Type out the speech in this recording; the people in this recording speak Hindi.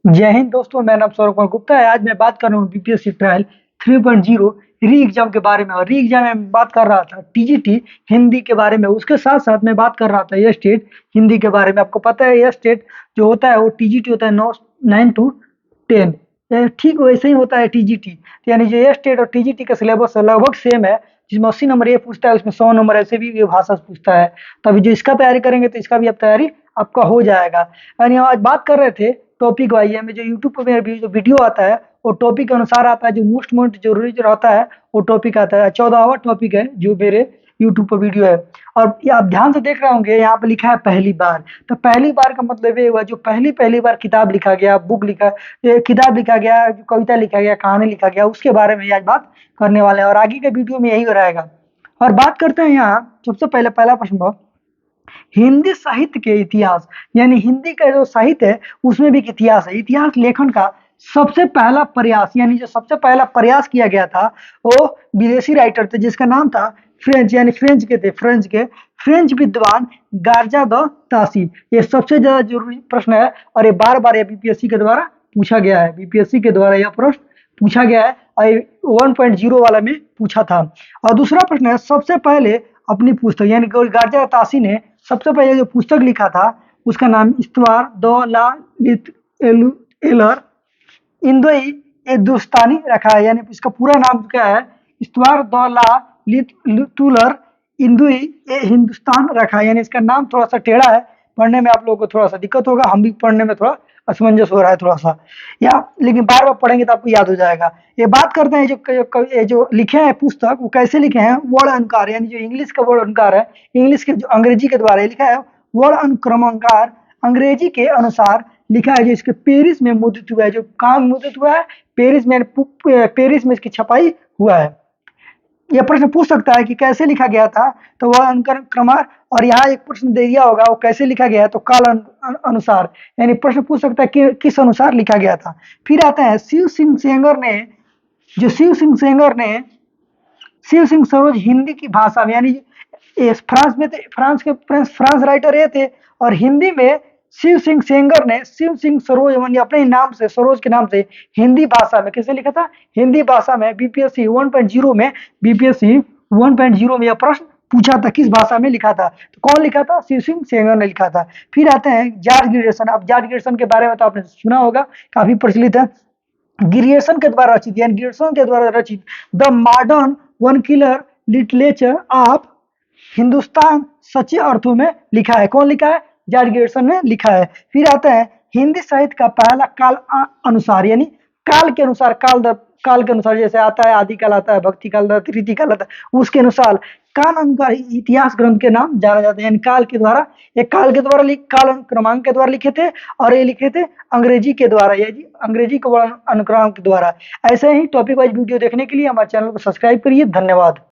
जय हिंद दोस्तों, मेरा नाम सौरभ कुमार गुप्ता है। आज मैं बात कर रहा हूँ बीपीएससी ट्रायल 3.0 री एग्जाम के बारे में। और री एग्जाम में बात कर रहा था टीजीटी हिंदी के बारे में। उसके साथ साथ मैं बात कर रहा था ये स्टेट हिंदी के बारे में। आपको पता है ये स्टेट जो होता है वो टीजीटी होता है 9 to 10। ठीक वैसे ही होता है टीजीटी। यानी जो ये स्टेट और टीजीटी का सिलेबस लगभग सेम है, जिसमें 80 नंबर ये पूछता है, उसमें 100 नंबर ऐसे भी ये भाषा से पूछता है। तभी जो इसका तैयारी करेंगे तो इसका भी अब तैयारी आपका हो जाएगा। यानी आज बात कर रहे थे टॉपिक वाइज में। जो यूट्यूब पर मेरा जो वीडियो आता है वो टॉपिक के अनुसार आता है। जो मोस्ट जरूरी जो रहता है वो टॉपिक आता है। 14वां टॉपिक है जो मेरे यूट्यूब पर वीडियो है। और ये आप ध्यान से देख रहे होंगे, यहाँ पे लिखा है पहली बार। तो पहली बार का मतलब ये हुआ जो पहली बार किताब लिखा गया, बुक लिखा, किताब लिखा गया, जो कविता लिखा गया, कहानी लिखा गया, उसके बारे में आज बात करने वाले हैं। और आगे के वीडियो में यही रहेगा। और बात करते हैं यहाँ सबसे पहले पहला प्रश्न, हिंदी साहित्य के इतिहास। यानी हिंदी का जो साहित्य है उसमें भी एक इतिहास है। इतिहास लेखन का सबसे पहला प्रयास, यानी जो सबसे पहला प्रयास किया गया था वो विदेशी राइटर थे जिसका नाम था फ्रेंच, यानी फ्रेंच विद्वान गार्जा द तासी। ये सबसे ज्यादा जरूरी प्रश्न है और ये बार बार बीपीएससी के द्वारा पूछा गया है। बीपीएससी के द्वारा यह प्रश्न पूछा गया है और 1.0 वाला में पूछा था। और दूसरा प्रश्न है, सबसे पहले अपनी पुस्तक, यानी गार्जा तासी ने सबसे पहले जो पुस्तक लिखा था उसका नाम इस्तवार द ला एलर इंदोई हिंदुस्तानी रखा है। यानी इसका पूरा नाम क्या है, इस्तवार द ला लितुलर इंदुई हिंदुस्तान रखा है। यानी इसका नाम थोड़ा सा टेढ़ा है, पढ़ने में आप लोगों को थोड़ा सा दिक्कत होगा। हम भी पढ़ने में थोड़ा असमंजस हो रहा है थोड़ा सा, या लेकिन बार बार पढ़ेंगे तो आपको याद हो जाएगा। ये बात करते हैं जो लिखे हैं पुस्तक वो कैसे लिखे हैं, वर्ण अनुकार, यानी जो इंग्लिश का वर्ण अनुकार है, इंग्लिश के जो अंग्रेजी के द्वारा लिखा है वर्ण अनुक्रमांकार अंग्रेजी के अनुसार लिखा है। जो इसके पेरिस में मुद्रित हुआ है, जो काम मुद्रित हुआ है पेरिस में इसकी छपाई हुआ है। यह प्रश्न पूछ सकता है कि कैसे लिखा गया था, तो वह अनुक्रमार। और यहाँ एक प्रश्न दे दिया होगा वो कैसे लिखा गया है, तो काल अनुसार। यानी प्रश्न पूछ सकता है कि किस अनुसार लिखा गया था। फिर आते हैं शिव सिंह सरोज हिंदी की भाषा में, यानी फ्रांस में थे, फ्रांस राइटर ये थे। और हिंदी में शिव सिंह सरोज यानी अपने नाम से, सरोज के नाम से हिंदी भाषा में कैसे लिखा था, हिंदी भाषा में। बीपीएससी 1.0 में यह प्रश्न पूछा था किस भाषा में लिखा था, तो कौन लिखा था, शिव सिंह सेंगर ने लिखा था। फिर आते हैं जॉर्ज ग्रियर्सन। अब जॉर्ज ग्रियर्सन के बारे में तो आपने सुना होगा, काफी प्रचलित है। ग्रियर्सन के द्वारा रचित, यानी ग्रियर्सन के द्वारा रचित the modern vernacular literature of Hindustan सच्चे अर्थों में लिखा है। कौन लिखा है, जॉर्ज ग्रियर्सन ने लिखा है। फिर आता है हिंदी साहित्य का पहला काल अनुसार, यानी काल के अनुसार, काल के अनुसार जैसे आता है आदिकाल, आता है भक्ति काल, रीति काल आता है, उसके अनुसार काल अनुसार इतिहास ग्रंथ के नाम जाना जाता है। यानी काल के द्वारा, काल क्रमांक के द्वारा लिखे थे और ये लिखे थे अंग्रेजी के द्वारा, ये जी अंग्रेजी के अनुक्रम के द्वारा। ऐसे ही टॉपिक वाइज वीडियो देखने के लिए हमारे चैनल को सब्सक्राइब करिए। धन्यवाद।